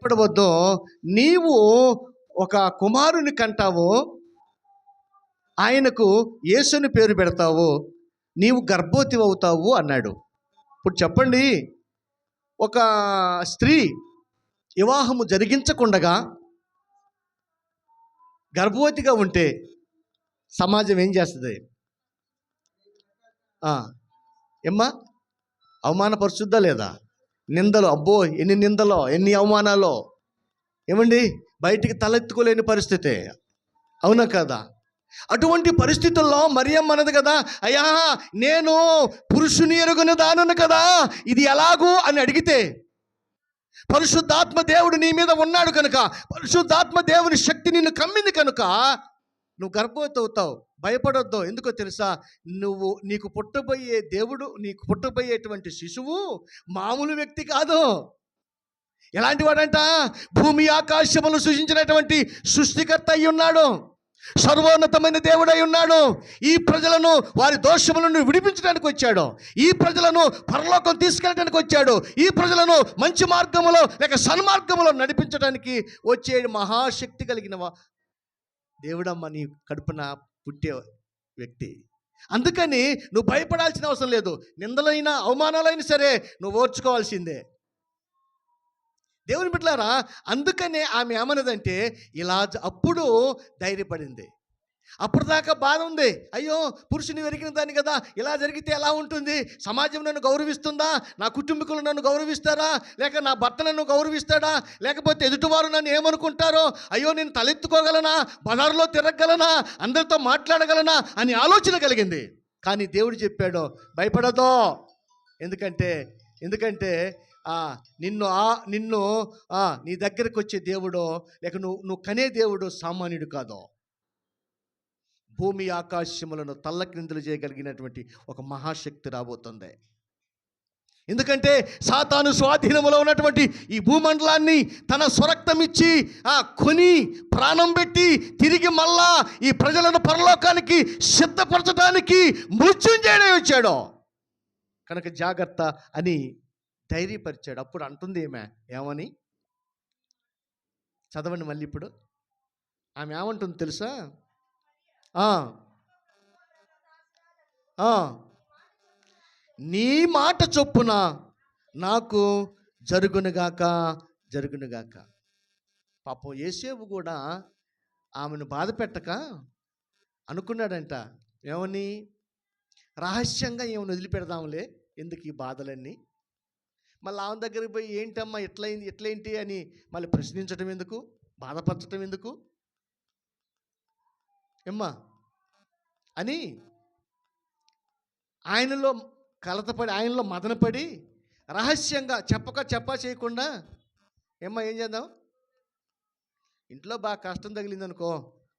భయపడవద్దు, నీవు ఒక కుమారుని కంటావు, ఆయనకు యేసుని పేరు పెడతావు, నీవు గర్భవతి అవుతావు అన్నాడు. ఇప్పుడు చెప్పండి, ఒక స్త్రీ వివాహము జరిగించకుండగా గర్భవతిగా ఉంటే సమాజం ఏం చేస్తుంది? ఏమ్మా, అవమానపరుచుద్దా లేదా? నిందలు, అబ్బో ఎన్ని నిందలో, ఎన్ని అవమానాలో. ఏమండి, బయటికి తలెత్తుకోలేని పరిస్థితి, అవునా కదా? అటువంటి పరిస్థితుల్లో మరియమ్మ అన్నది కదా, అయ్యా నేను పురుషుని ఎరుగని దానను కదా, ఇది ఎలాగూ అని అడిగితే, పరిశుద్ధాత్మ దేవుడు నీ మీద ఉన్నాడు కనుక, పరిశుద్ధాత్మ దేవుని శక్తి నిన్ను కమ్మింది కనుక నువ్వు గర్భవతి అవుతావు. భయపడొద్దు. ఎందుకో తెలుసా? నీకు పుట్టబోయే దేవుడు, నీకు పుట్టబోయేటువంటి శిశువు మామూలు వ్యక్తి కాదు. ఎలాంటి వాడంట? భూమి ఆకాశములు సృష్టించినటువంటి సృష్టికర్త అయి ఉన్నాడు, సర్వోన్నతమైన దేవుడై ఉన్నాడు. ఈ ప్రజలను వారి దోషములను విడిపించడానికి వచ్చాడు, ఈ ప్రజలను పరలోకం తీసుకెళ్ళడానికి వచ్చాడు, ఈ ప్రజలను మంచి మార్గములో లేక సన్మార్గములో నడిపించడానికి వచ్చే మహాశక్తి కలిగిన దేవుడమ్మ నీ కడుపున పుట్టే వ్యక్తి. అందుకని నువ్వు భయపడాల్సిన అవసరం లేదు. నిందలైనా అవమానాలైనా సరే నువ్వు ఓర్చుకోవాల్సిందే. దేవుని బిడ్డలారా, అందుకనే ఆమె ఏమన్నదంటే ఇలా అప్పుడు ధైర్యపడింది. అప్పటిదాకా బాధ ఉంది, అయ్యో పురుషుని వెరిగిన దాన్ని కదా, ఇలా జరిగితే ఎలా ఉంటుంది? సమాజం నన్ను గౌరవిస్తుందా? నా కుటుంబీకులు నన్ను గౌరవిస్తారా? లేక నా భర్త నన్ను గౌరవిస్తాడా? లేకపోతే ఎదుటివారు నన్ను ఏమనుకుంటారో? అయ్యో నేను తలెత్తుకోగలనా? బజారులో తిరగగలనా? అందరితో మాట్లాడగలనా అని ఆలోచన కలిగింది. కానీ దేవుడు చెప్పాడు, భయపడదో. ఎందుకంటే నిన్ను నీ దగ్గరకు వచ్చే దేవుడు లేక నువ్వు కనే దేవుడు సామాన్యుడు కాదు. భూమి ఆకాశములను తల్లక్రిందులు చేయగలిగినటువంటి ఒక మహాశక్తి రాబోతుంది. ఎందుకంటే సాతాను స్వాధీనములో ఉన్నటువంటి ఈ భూమండలాన్ని తన స్వరక్తం ఇచ్చి కొని ప్రాణం పెట్టి తిరిగి మళ్ళా ఈ ప్రజలను పరలోకానికి సిద్ధపరచడానికి మృత్యుంజయుడై వచ్చాడు కనుక జాగ్రత్త అని ధైర్యపరిచాడు. అప్పుడు అంటుంది ఏమని చదవండి మళ్ళీ. ఇప్పుడు ఆమె ఏమంటుంది తెలుసా? నీ మాట చొప్పున నాకు జరుగునుగాక. పాపం యేసేపు కూడా ఆమెను బాధ పెట్టక అనుకున్నాడంట, ఏమని? రహస్యంగా ఏమైనా వదిలిపెడదాంలే, ఎందుకు ఈ బాధలన్నీ? మళ్ళీ ఆమె దగ్గరికి పోయి ఏంటమ్మా ఎట్లేంటి అని మళ్ళీ ప్రశ్నించడం ఎందుకు, బాధపరచడం ఎందుకు ఏమ్మా అని ఆయనలో కలతపడి, ఆయనలో మదనపడి రహస్యంగా చెప్ప చేయకుండా ఏమ్మా ఏం చేద్దాం? ఇంట్లో బాగా కష్టం తగిలిందనుకో,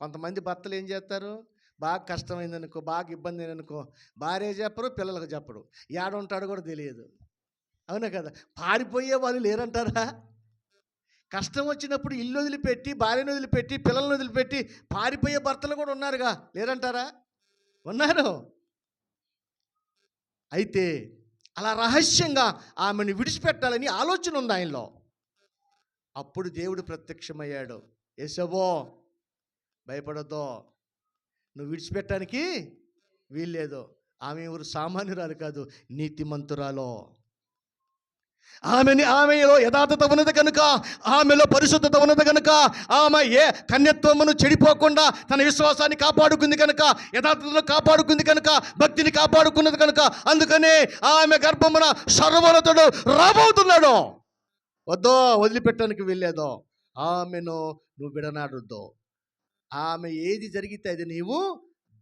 కొంతమంది భర్తలు ఏం చేస్తారు? బాగా కష్టమైందనుకో, బాగా ఇబ్బంది అయిందనుకో, భార్య చెప్పరు, పిల్లలకు చెప్పడు, ఏడుంటాడో కూడా తెలియదు, అవునా కదా? పారిపోయే వాళ్ళు లేరంటారా? కష్టం వచ్చినప్పుడు ఇల్లు వదిలిపెట్టి, భార్యను వదిలిపెట్టి, పిల్లలను వదిలిపెట్టి పారిపోయే భర్తలు కూడా ఉన్నారుగా, లేరంటారా? ఉన్నారు. అయితే అలా రహస్యంగా ఆమెను విడిచిపెట్టాలని ఆలోచన ఉంది ఆయనలో. అప్పుడు దేవుడు ప్రత్యక్షమయ్యాడు. యేసవ్వో భయపడద్దో, నువ్వు విడిచిపెట్టడానికి వీల్లేదు. ఆమె ఎవరు సామాన్యురాలు కాదు, నీతిమంతురాలో. ఆమెలో యథార్థత ఉన్నది కనుక, ఆమెలో పరిశుద్ధత ఉన్నది కనుక, ఆమె ఏ కన్యత్వమును చెడిపోకుండా తన విశ్వాసాన్ని కాపాడుకుంది కనుక, యథార్థతను కాపాడుకుంది కనుక, భక్తిని కాపాడుకున్నది కనుక, అందుకనే ఆమె గర్భమున సర్వోన్నతుడు రాబోతున్నాడు. వద్దో, వదిలిపెట్టడానికి వెళ్ళేదో, ఆమెను నువ్వు విడనాడొద్దు. ఆమె ఏది జరిగితే అది నీవు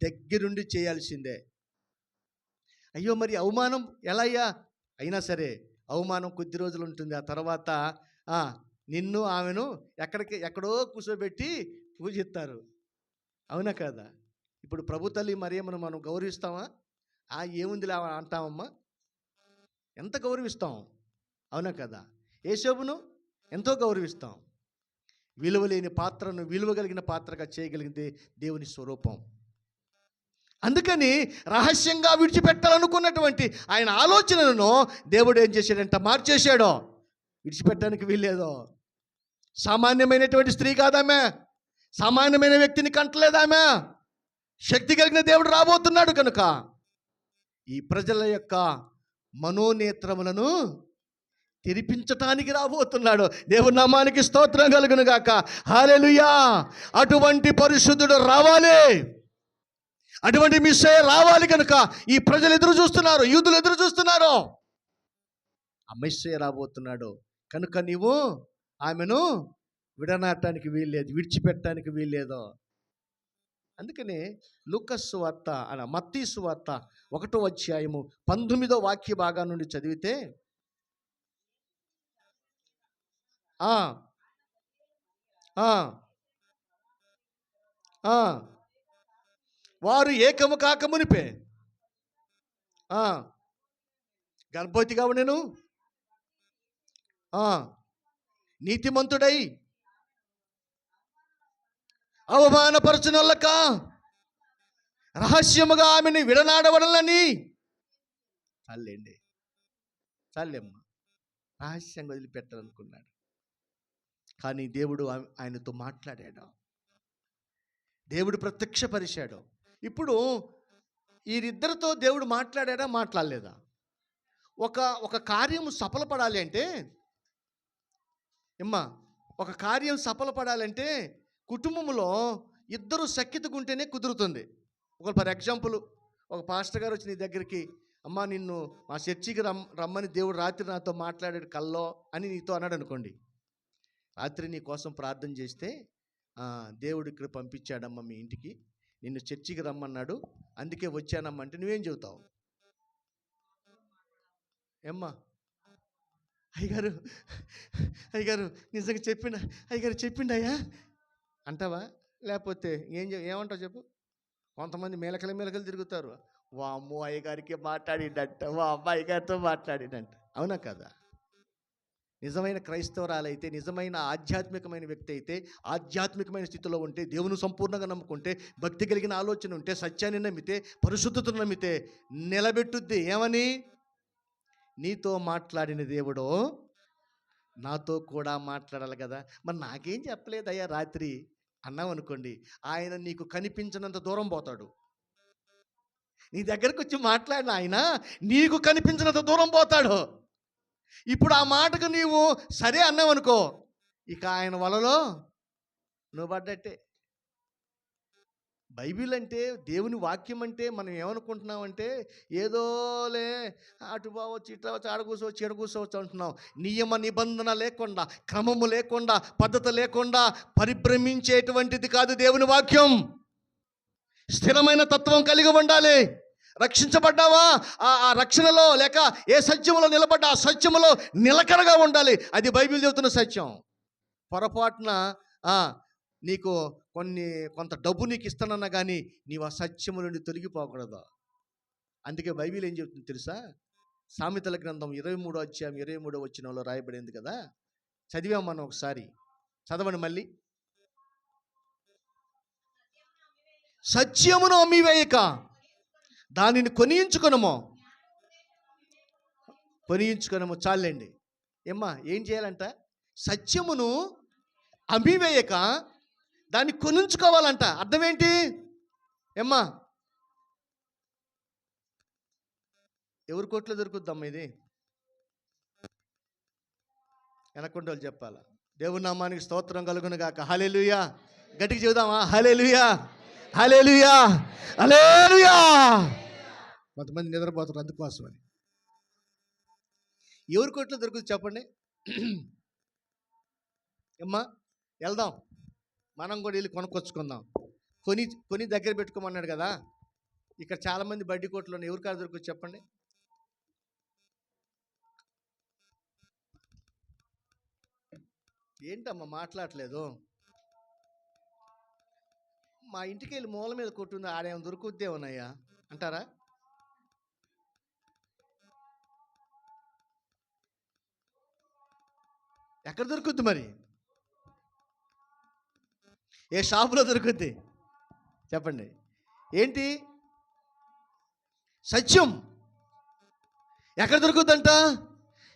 దగ్గరుండి చేయాల్సిందే. అయ్యో మరి అవమానం ఎలా అయ్యా? అయినా సరే అవమానం కొద్ది రోజులు ఉంటుంది. ఆ తర్వాత నిన్ను ఆమెను ఎక్కడో కూర్చోబెట్టి పూజిస్తారు, అవునా కదా? ఇప్పుడు ప్రభు తల్లి మరియమ్మను మనం గౌరవిస్తామా? ఏముందిలే అంటామమ్మా, ఎంత గౌరవిస్తాం, అవునా కదా? యేసోబును ఎంతో గౌరవిస్తాం. విలువలేని పాత్రను విలువగలిగిన పాత్రగా చేయగలిగితే దేవుని స్వరూపం. అందుకని రహస్యంగా విడిచిపెట్టాలనుకున్నటువంటి ఆయన ఆలోచనలను దేవుడు ఏం చేశాడంట? మార్చేశాడో. విడిచిపెట్టడానికి వీల్లేదో. సామాన్యమైనటువంటి స్త్రీ కాదామె, సామాన్యమైన వ్యక్తిని కంటలేదామె. శక్తి కలిగిన దేవుడు రాబోతున్నాడు కనుక ఈ ప్రజల యొక్క మనోనేత్రములను తెరిపించటానికి రాబోతున్నాడు. దేవుని నామానికి స్తోత్రం కలుగును గాక. హల్లెలూయా. అటువంటి పరిశుద్ధుడు రావాలి, అటువంటి మెస్సీయ రావాలి కనుక ఈ ప్రజలు ఎదురు చూస్తున్నారు, యూదులు ఎదురు చూస్తున్నారు. ఆ మెస్సీయ రాబోతున్నాడు కనుక నీవు ఆమెను విడనాటానికి వీల్లేదు, విడిచిపెట్టడానికి వీల్లేదు. అందుకనే లూకా సువార్త మత్తయి సువార్త 1వ అధ్యాయము 19వ వాక్య భాగం నుండి చదివితే వారు ఏకము కాక మునిపే గర్భవతిగా ఉండెను, నీతిమంతుడై అవమానపరచునొల్లక రహస్యముగా ఆమెను విడనాడవడలని. చాలేండి, చాలేమ్మ, రహస్యంగా వదిలిపెట్టాలనుకున్నాడు. కానీ దేవుడు ఆయనతో మాట్లాడాడు, దేవుడు ప్రత్యక్షపరిచాడు. ఇప్పుడు వీరిద్దరితో దేవుడు మాట్లాడాడా, మాట్లాడలేదా? ఒక కార్యం సఫలపడాలి అంటే ఒక కార్యం సఫలపడాలంటే కుటుంబంలో ఇద్దరు సఖ్యతగా ఉంటేనే కుదురుతుంది. ఫర్ ఎగ్జాంపుల్, ఒక పాస్టర్ గారు వచ్చి నీ దగ్గరికి, అమ్మ నిన్ను మా చర్చికి రమ్మని దేవుడు రాత్రి నాతో మాట్లాడాడు కల్లో అని నీతో అన్నాడు అనుకోండి. రాత్రి నీ కోసం ప్రార్థన చేస్తే దేవుడు ఇక్కడ పంపించాడమ్మ మీ ఇంటికి, నిన్ను చర్చికి రమ్మన్నాడు, అందుకే వచ్చానమ్మ అంటే నువ్వేం చెబుతావు? ఏమ్మా అయ్యగారు నిజంగా చెప్పిండయ్యా అంటావా? లేకపోతే ఏమంటావు చెప్పు? కొంతమంది మేలకలు తిరుగుతారు, వామ్మో అయ్యగారికి మాట్లాడిండంట, వా అమ్మాయి గారితో మాట్లాడిండంట. అవునా కదా? నిజమైన క్రైస్తవరాలైతే, నిజమైన ఆధ్యాత్మికమైన వ్యక్తి అయితే, ఆధ్యాత్మికమైన స్థితిలో ఉంటే, దేవుని సంపూర్ణంగా నమ్ముకుంటే, భక్తి కలిగిన ఆలోచన ఉంటే, సత్యాన్ని నమ్మితే, పరిశుద్ధతను నమ్మితే నిలబెట్టుద్ది. ఏమని? నీతో మాట్లాడిన దేవుడు నాతో కూడా మాట్లాడాలి కదా, మరి నాకేం చెప్పలేదయ్యా రాత్రి అన్నావు అనుకోండి, ఆయన నీకు కనిపించినంత దూరం పోతాడు. నీ దగ్గరకు వచ్చి మాట్లాడిన ఆయన నీకు కనిపించినంత దూరం పోతాడు. ఇప్పుడు ఆ మాటకు నీవు సరే అన్నావు అనుకో, ఇక ఆయన వలలో నువ్వు పడ్డట్టే. బైబిల్ అంటే, దేవుని వాక్యం అంటే మనం ఏమనుకుంటున్నామంటే ఏదోలే అటు పోవచ్చు, ఇట్లా వచ్చి, ఆడ కూర్చోవచ్చు, ఈడ కూర్చోవచ్చు అంటున్నాం. నియమ నిబంధన లేకుండా, క్రమము లేకుండా, పద్ధతి లేకుండా పరిభ్రమించేటువంటిది కాదు దేవుని వాక్యం. స్థిరమైన తత్వం కలిగి ఉండాలి. రక్షించబడ్డావా, ఆ రక్షణలో లేక ఏ సత్యములో నిలబడ్డా ఆ సత్యములో నిలకడగా ఉండాలి. అది బైబిల్ చెబుతున్న సత్యం. పొరపాటున నీకు కొంత డబ్బు నీకు ఇస్తానన్నా కానీ నీవు ఆ సత్యము నుండి తొలగిపోకూడదు. అందుకే బైబిల్ ఏం చెబుతుంది తెలుసా? సామెతల గ్రంథం 23వ అధ్యాయం 23వ వచనంలో రాయబడింది కదా, చదివాం మనం ఒకసారి, చదవండి మళ్ళీ. సత్యమును అమ్మివేయక దానిని కొనియించుకొనము. చాలండి. ఏం చేయాలంట? సత్యమును అమ్మివేయక దాన్ని కొనుంచుకోవాలంట. అర్థం ఏంటి? ఎవరి కోట్లో దొరుకుద్దమ్మా ఇది? వెనక్కుంటోళ్ళు చెప్పాలా? దేవుని నామానికి స్తోత్రం కలుగును గాక. హల్లెలూయా. గట్టిగా చెబుదామా? హల్లెలూయా, హల్లెలూయా, హల్లెలూయా. కొంతమంది నిద్రపోతారు అందుకోసమని. ఎవరి కోట్లో దొరుకుతుంది చెప్పండి? వెళ్దాం, మనం కూడా వెళ్ళి కొనుక్కొచ్చుకుందాం. కొని దగ్గర పెట్టుకోమన్నాడు కదా. ఇక్కడ చాలామంది బడ్డీ కోట్లు ఉన్నాయి, ఎవరి కాడ దొరుకుతుంది చెప్పండి? ఏంటమ్మా మాట్లాడలేదు? మా ఇంటికి వెళ్ళి మూల మీద కొట్టుంది, ఆడేమో దొరుకుద్దే ఉన్నాయా అంటారా? ఎక్కడ దొరుకుద్ది మరి? ఏ షాపులో దొరుకుద్ది చెప్పండి? ఏంటి సత్యం? ఎక్కడ దొరుకుద్దంట?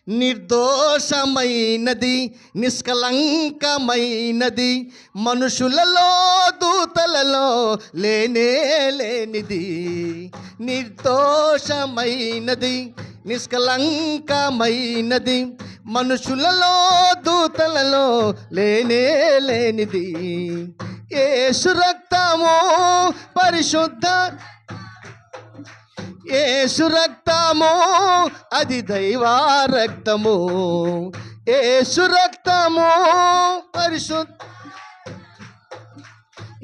నిర్దోషమైనది, నిష్కలంకమైనది, మనుషులలో దూతలలో లేనే లేనిది. నిర్దోషమైనది, నిష్కలంకమైనది, మనుషులలో దూతలలో లేనే లేనిది. యేసు రక్తము పరిశుద్ధ, యేసు రక్తము అది దైవ రక్తము. యేసు రక్తము పరిశుద్ధ,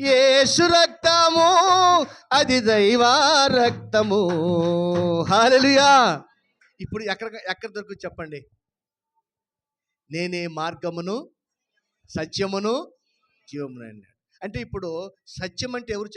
యేసు రక్తము అది దైవ రక్తము. హల్లెలూయా. ఇప్పుడు ఎక్కడ దొరుకు చెప్పండి? నేనే మార్గమును, సత్యమును, జీవమును అన్నాడు. అంటే ఇప్పుడు సత్యం అంటే ఎవరు